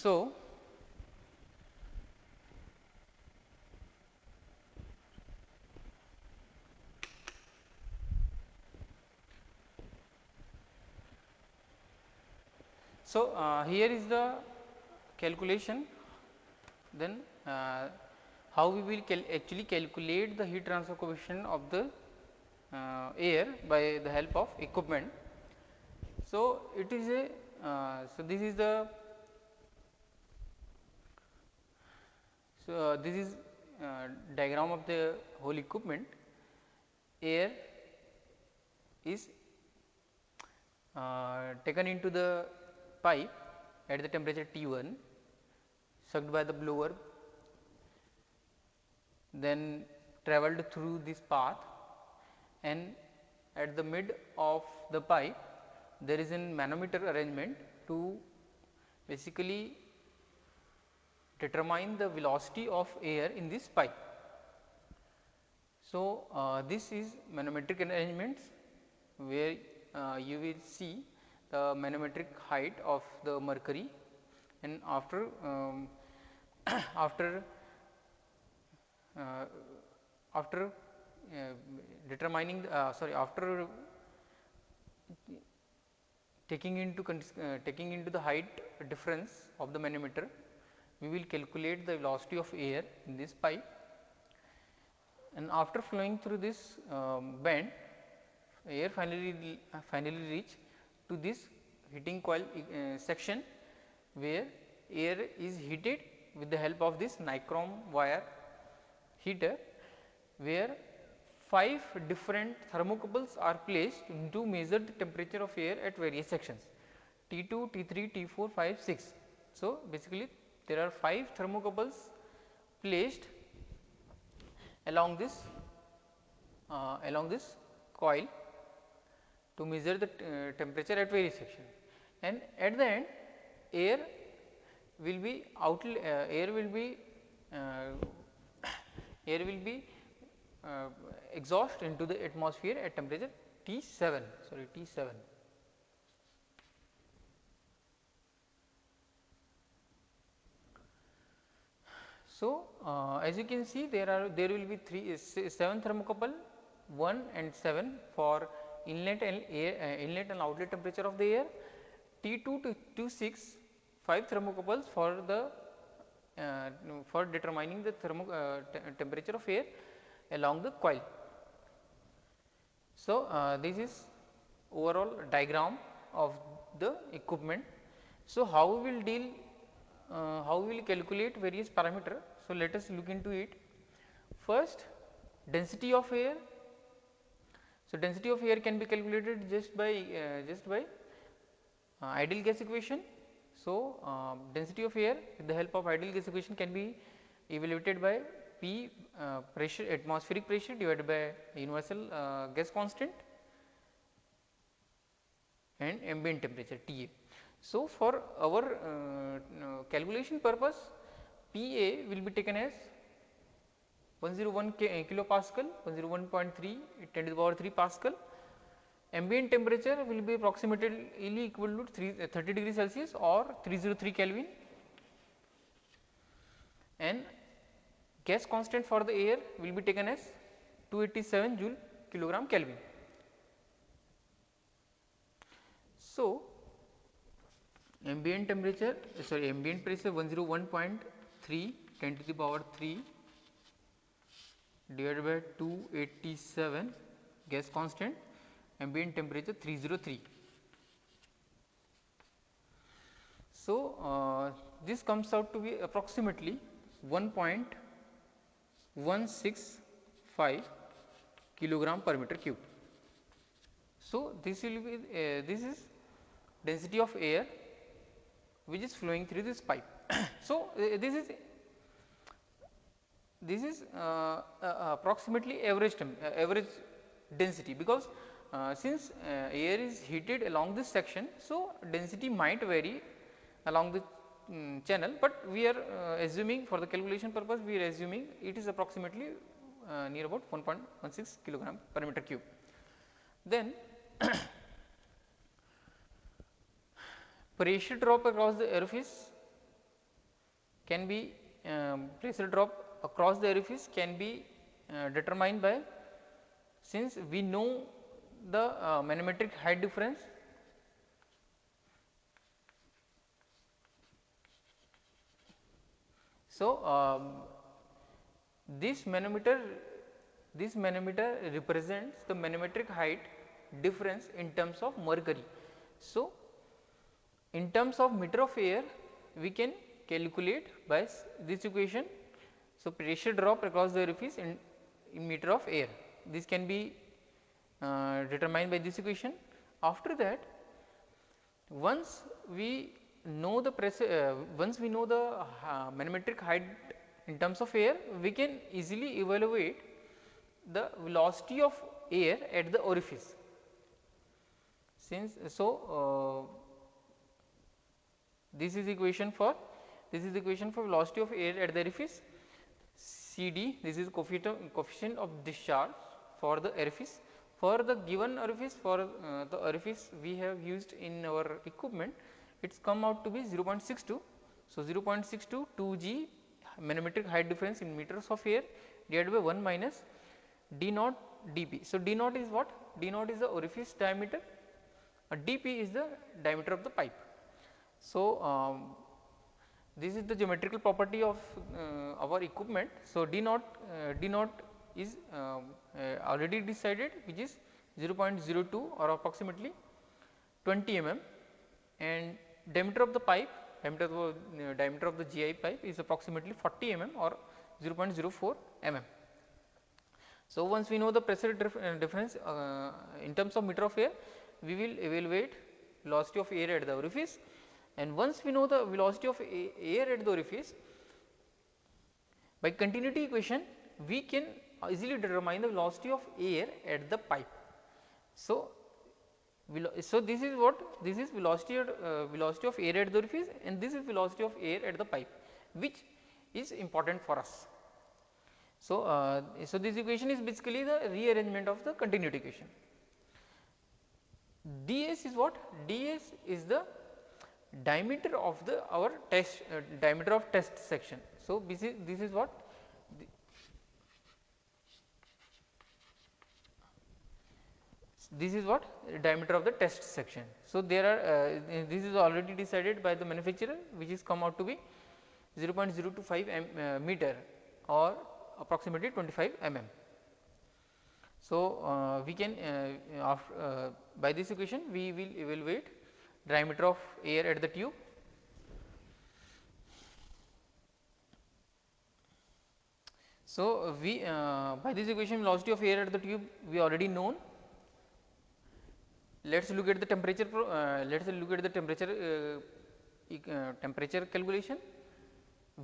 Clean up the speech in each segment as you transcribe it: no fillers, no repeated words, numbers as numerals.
So, here is the calculation, then how we will actually calculate the heat transfer coefficient of the air by the help of equipment. So, it is a this is the this is diagram of the whole equipment. Air is taken into the pipe at the temperature T1, sucked by the blower, then travelled through this path, and at the mid of the pipe there is a manometer arrangement to basically determine the velocity of air in this pipe. So, this is manometric arrangements where you will see the manometric height of the mercury, and after after uh, after determining the, after taking into the height difference of the manometer, we will calculate the velocity of air in this pipe, and after flowing through this band, air finally reach to this heating coil section, where air is heated with the help of this nichrome wire heater, where 5 different thermocouples are placed to measure the temperature of air at various sections T2, T3, T4, 5, 6. So, basically there are 5 thermocouples placed along this coil to measure the temperature at various sections, and at the end air will be air will be exhaust into the atmosphere at temperature T7. So, as you can see, there will be 7 thermocouple, 1 and 7 for inlet and outlet temperature of the air, T2 to 6, 5 thermocouples for the for determining the temperature of air along the coil. So, this is overall diagram of the equipment. So, how we will how we will calculate various parameter. So, let us look into it. First, density of air. So, density of air can be calculated just by ideal gas equation. So, density of air with the help of ideal gas equation can be evaluated by P pressure, atmospheric pressure divided by universal gas constant and ambient temperature Ta. So, for our calculation purpose, Pa will be taken as 101 kilopascal, 101.3 10 to the power 3 Pascal. Ambient temperature will be approximately equal to 30 degrees Celsius or 303 Kelvin, and gas constant for the air will be taken as 287 joule kilogram Kelvin. So, ambient pressure 101.3 10 to the power 3 divided by 287, gas constant, ambient temperature 303. So, this comes out to be approximately 1.165 kilogram per meter cube. So, this will be this is density of air which is flowing through this pipe. So, this is approximately average density, because since air is heated along this section. So, density might vary along the channel, but we are assuming for the calculation purpose, we are assuming it is approximately near about 1.16 kilogram per meter cube. Then pressure drop across the orifice can be pressure drop across the orifice can be determined by, since we know the manometric height difference, so this manometer represents the manometric height difference in terms of mercury. So in terms of meter of air we can calculate by this equation. So pressure drop across the orifice in meter of air, this can be determined by this equation. After that, once we know the pressure, once we know the manometric height in terms of air, we can easily evaluate the velocity of air at the orifice. Since this is equation for velocity of air at the orifice. CD, this is coefficient of discharge for the orifice. For the given orifice, for the orifice we have used in our equipment, it's come out to be 0.62. So 0.62 2g manometric height difference in meters of air divided by 1 minus d naught dp. So d naught is what? D naught is the orifice diameter, dp is the diameter of the pipe. So this is the geometrical property of our equipment. So d naught is already decided, which is 0.02 or approximately 20 mm, and diameter of the pipe, diameter of the GI pipe is approximately 40 mm or 0.04 mm. So once we know the pressure difference in terms of meter of air, we will evaluate velocity of air at the orifice, and once we know the velocity of air at the orifice, by continuity equation we can easily determine the velocity of air at the pipe. So this is what, this is velocity of air at the orifice, and this is velocity of air at the pipe, which is important for us. So so this equation is basically the rearrangement of the continuity equation. ds is what? ds is the diameter of the our test diameter of test section. So this is what? This is what? Diameter of the test section. So there are this is already decided by the manufacturer, which is come out to be 0.025 meter or approximately 25 mm. So we can by this equation we will evaluate diameter of air at the tube. So we by this equation velocity of air at the tube we already known. Let us look at the temperature. Let us look at the temperature temperature calculation.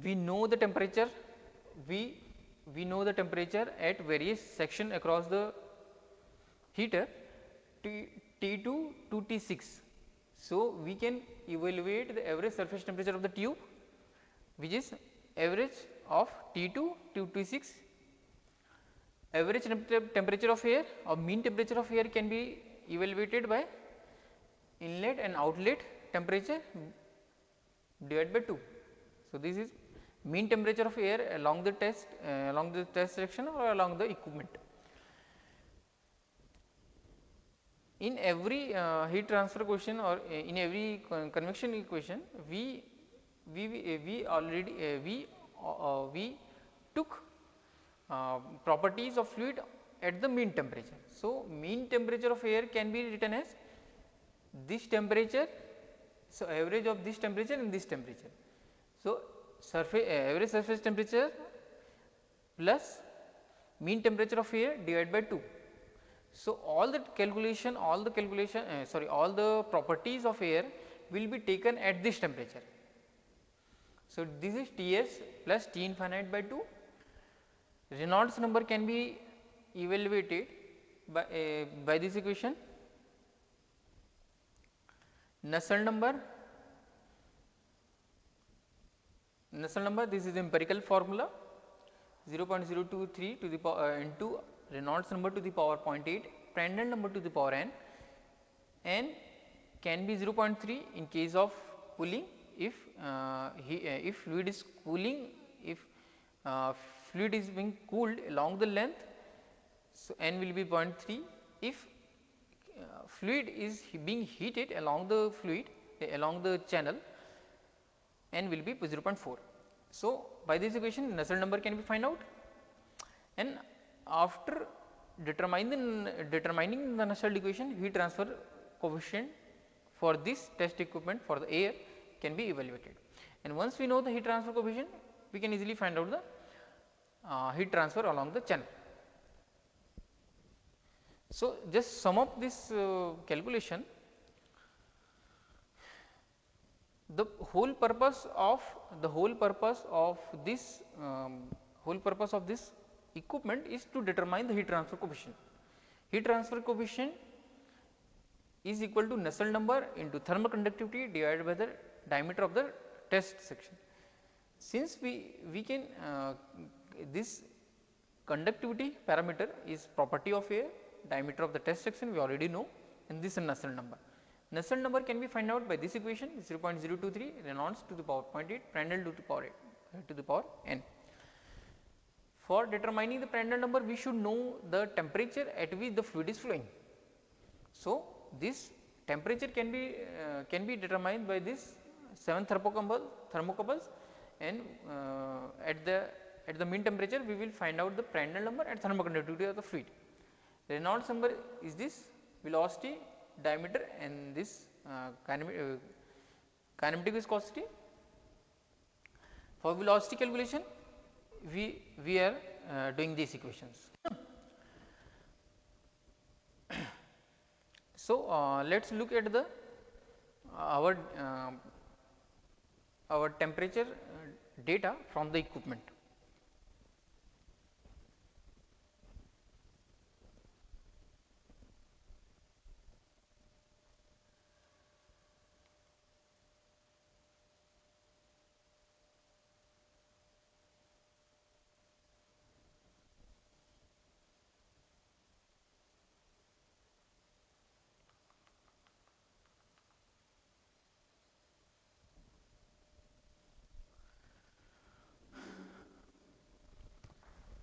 We know the temperature. We know the temperature at various section across the heater T2 to T6. So we can evaluate the average surface temperature of the tube, which is average of T2 to T6. Average temperature of air or mean temperature of air can be evaluated by inlet and outlet temperature divided by 2. So this is mean temperature of air along the test section or along the equipment. In every heat transfer question or in every convection equation, we took properties of fluid at the mean temperature. So mean temperature of air can be written as this temperature, so average of this temperature and this temperature. So average surface temperature plus mean temperature of air divided by 2. So all the properties of air will be taken at this temperature. So this is Ts plus T infinite by 2. Reynolds number can be evaluated by this equation. Nusselt number, this is empirical formula, 0.023 to the power into Reynolds number to the power 0.8, Prandtl number to the power n can be 0.3 in case of cooling. if fluid is cooling, if fluid is being cooled along the length, so n will be 0.3. If fluid is being heated along the along the channel, n will be 0.4. So, by this equation Nusselt number can be find out, and after determining the Nusselt equation, heat transfer coefficient for this test equipment for the air can be evaluated, and once we know the heat transfer coefficient, we can easily find out the heat transfer along the channel. So, just sum up this calculation. The whole purpose of this equipment is to determine the heat transfer coefficient. Heat transfer coefficient is equal to Nusselt number into thermal conductivity divided by the diameter of the test section. Since we can this conductivity parameter is property of air, diameter of the test section we already know, and this is Nusselt number. Nusselt number can be find out by this equation 0.023 Reynolds to the power 0.8 Prandtl to the power n. For determining the Prandtl number, we should know the temperature at which the fluid is flowing. So, this temperature can be determined by this 7 thermocouples, and at the mean temperature we will find out the Prandtl number and thermal conductivity of the fluid. Reynolds number is this velocity, diameter, and this kinematic viscosity. For velocity calculation, we are doing these equations. So, let us look at the our temperature data from the equipment.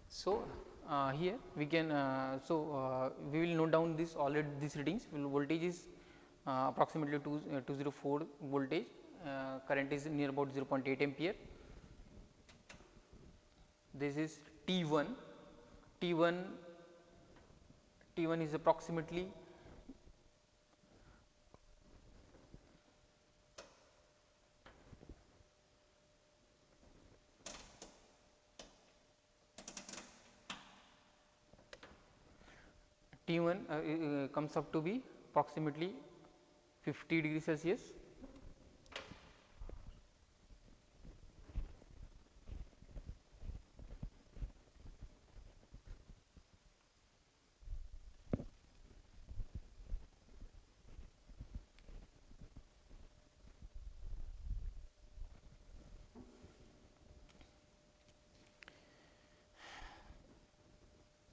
So, here we can we will note down this already these readings. Voltage is approximately 204 voltage, current is near about 0.8 ampere. This is T1 is approximately T1 comes up to be approximately 50 degrees Celsius.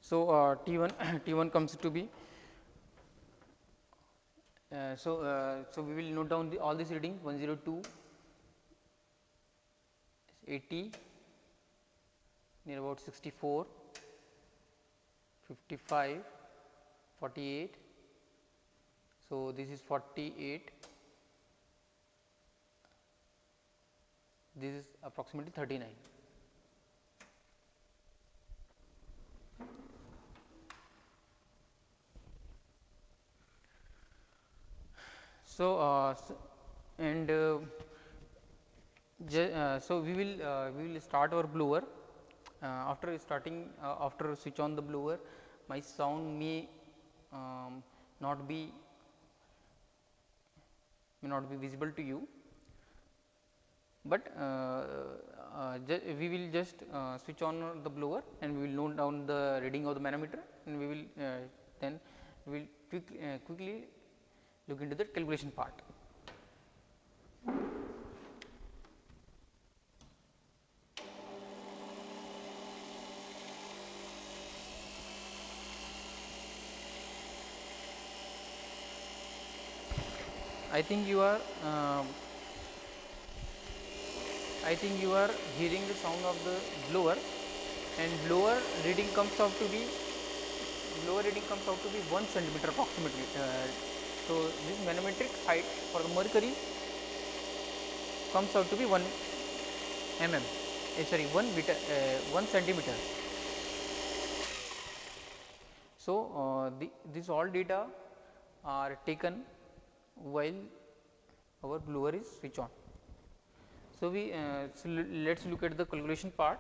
So, T1 comes to be so we will note down all these readings 102, 80, near about 64, 55, 48. So, this is 48, this is approximately 39. So, so we will start our blower. After switch on the blower, my sound may not be visible to you, but we will just switch on the blower and we will note down the reading of the manometer, and we will then we will quickly look into the calculation part. I think you are I think you are hearing the sound of the blower, and blower reading comes out to be 1 centimeter approximately. So this manometric height for the mercury comes out to be 1 mm, sorry 1 meter, 1 centimeter. So these all data are taken while our blower is switch on. So let's look at the calculation part.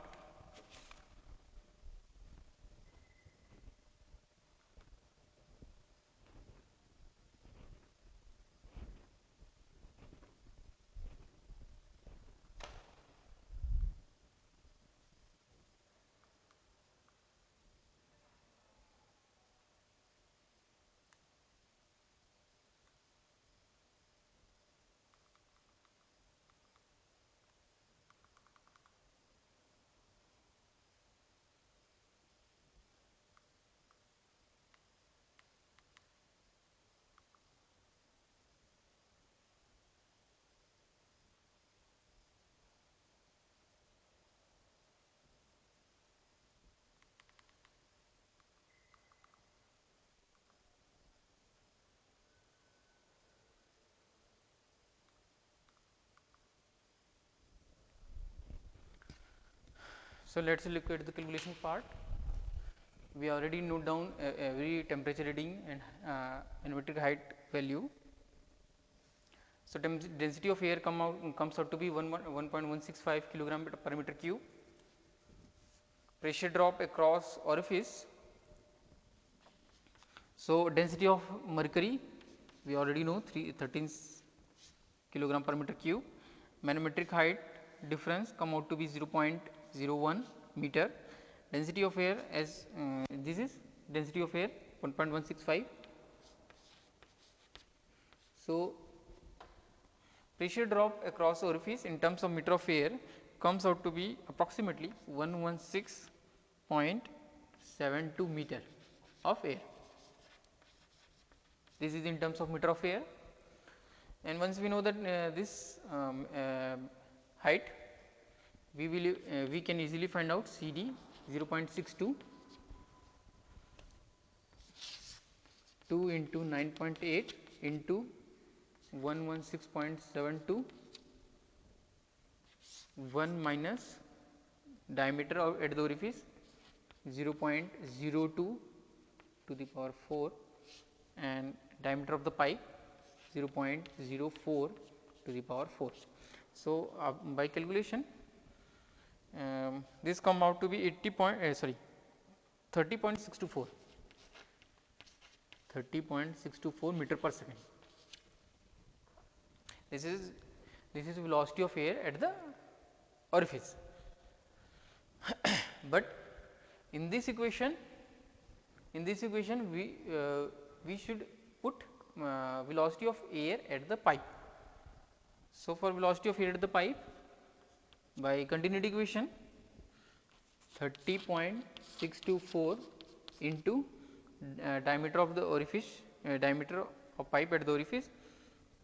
So let's look at the calculation part. We already note down every temperature reading and manometric height value. So density of air comes out to be 1.165 kilogram per meter cube. Pressure drop across orifice. So density of mercury we already know 13 kilogram per meter cube. Manometric height difference come out to be 0.01 meter. Density of air as this is density of air 1.165. So pressure drop across orifice in terms of meter of air comes out to be approximately 116.72 meter of air. This is in terms of meter of air, and once we know that this height, we can easily find out CD 0.62, 2 into 9.8 into 116.72, 1 minus diameter at the orifice 0.02 to the power 4, and diameter of the pipe 0.04 to the power 4. So by calculation this come out to be 30.624 meter per second. This is velocity of air at the orifice. But in this equation we should put velocity of air at the pipe. So for velocity of air at the pipe, by continuity equation 30.624 into diameter of the orifice, diameter of pipe at the orifice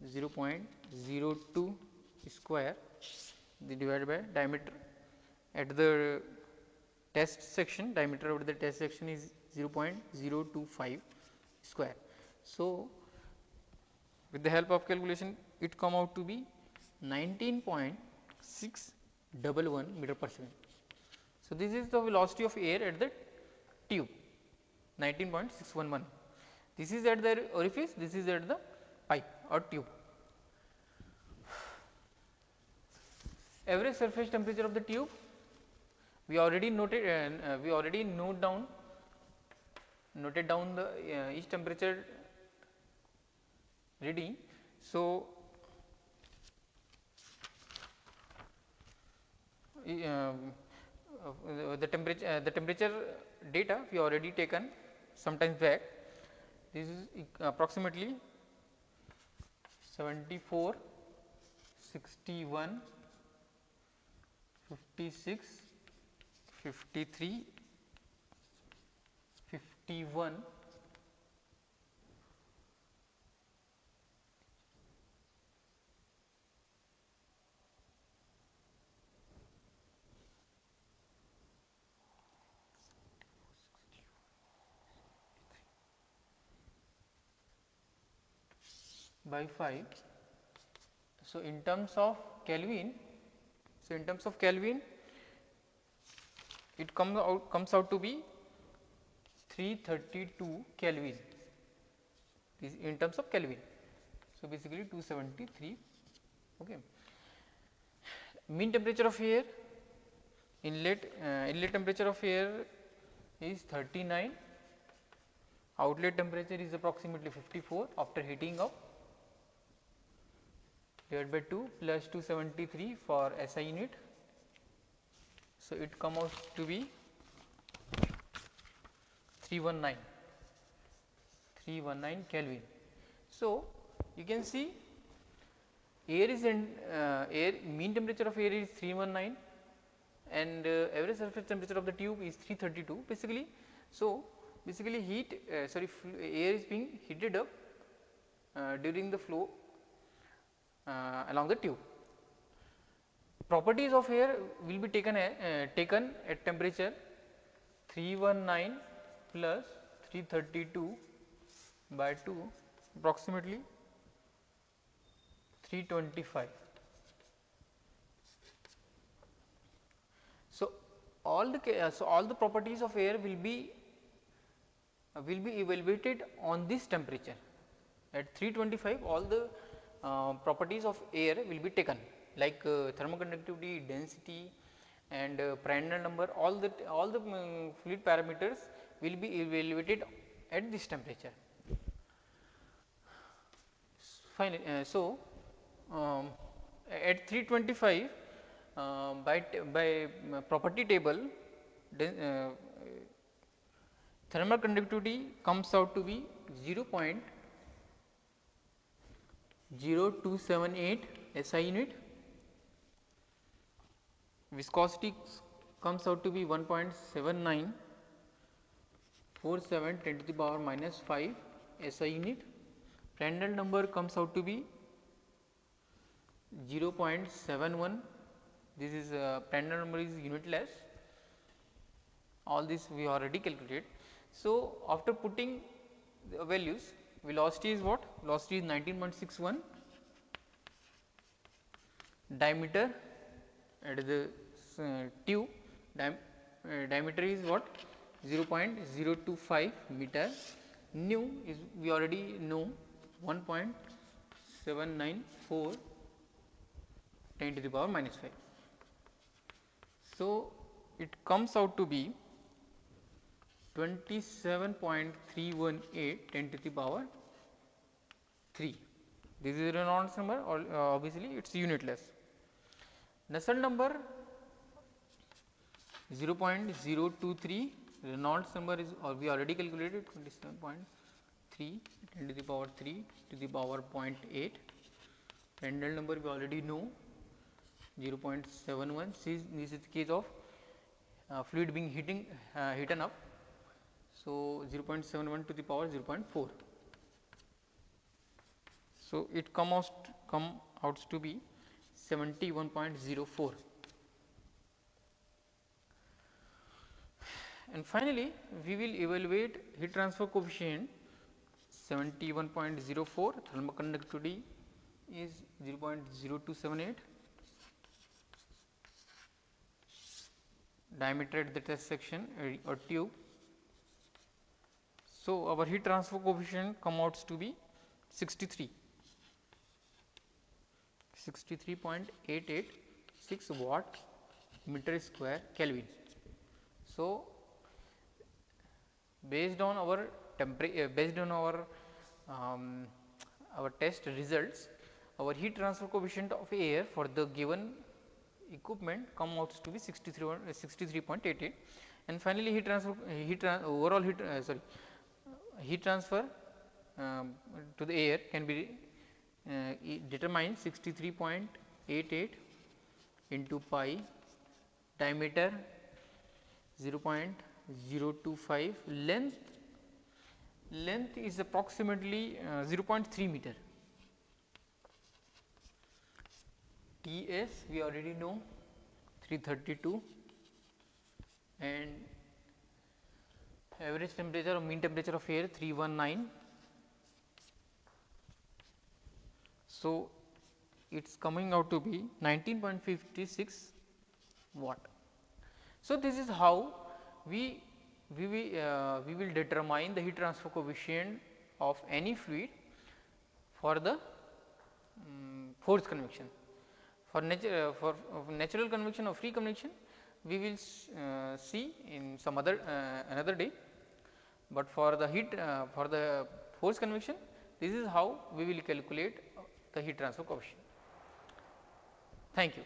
0.02 square divided by diameter at the test section, diameter of the test section is 0.025 square. So with the help of calculation it come out to be 19.611 meter per second. So this is the velocity of air at the tube, 19.611. This is at the orifice, this is at the pipe or tube. Average surface temperature of the tube, we already noted noted down the each temperature reading. So the temperature data we already taken sometimes back. This is approximately 74, 61, 56, 53, 51, by 5. So, in terms of Kelvin, it comes out to be 332 Kelvin, is in terms of Kelvin. So, basically 273. Okay. Mean temperature of air, inlet temperature of air is 39, outlet temperature is approximately 54 after heating up, divided by 2 plus 273 for SI unit. So, it comes out to be 319 Kelvin. So, you can see air is air mean temperature of air is 319 and average surface temperature of the tube is 332 basically. So, basically air is being heated up during the flow along the tube. Properties of air will be taken at temperature 319 plus 332 by 2, approximately 325. So, all the properties of air will be evaluated on this temperature. At 325, all the properties of air will be taken, like thermoconductivity, density, and Prandtl number. All the fluid parameters will be evaluated at this temperature. Finally, at 325, by property table, thermal conductivity comes out to be 0.0278 SI unit, viscosity comes out to be 1.7947 10 to the power minus 5 SI unit, Prandtl number comes out to be 0.71, this is Prandtl number is unitless, all this we already calculated. So, after putting the values, velocity is what? Velocity is 19.61, diameter at the tube diameter is what? 0.025 meter, nu is we already know 1.794 10 to the power minus 5. So, it comes out to be 27.318 10 to the power 3. This is a Reynolds number, or obviously it is unitless. Nusselt number 0.023, Reynolds number is we already calculated 27.3 10 to the power 3 to the power 0.8. Prandtl number we already know 0.71. This is the case of fluid being heaten up. So, 0.71 to the power 0.4. So, it come out to be 71.04. And finally, we will evaluate heat transfer coefficient 71.04, thermal conductivity is 0.0278, diameter at the test section or tube. So, our heat transfer coefficient comes out to be 63.886 watt meter square Kelvin. So, based on our our test results, our heat transfer coefficient of air for the given equipment come out to be 63.88, and finally heat transfer to the air can be determined 63.88 into pi, diameter 0.025, length is approximately 0.3 meter. Ts we already know 332, and average temperature or mean temperature of air 319. So, it is coming out to be 19.56 watt. So, this is how we will determine the heat transfer coefficient of any fluid for the forced convection. For natural convection or free convection, we will see in some other another day, but for the heat for the forced convection, this is how we will calculate the heat transfer coefficient. Thank you.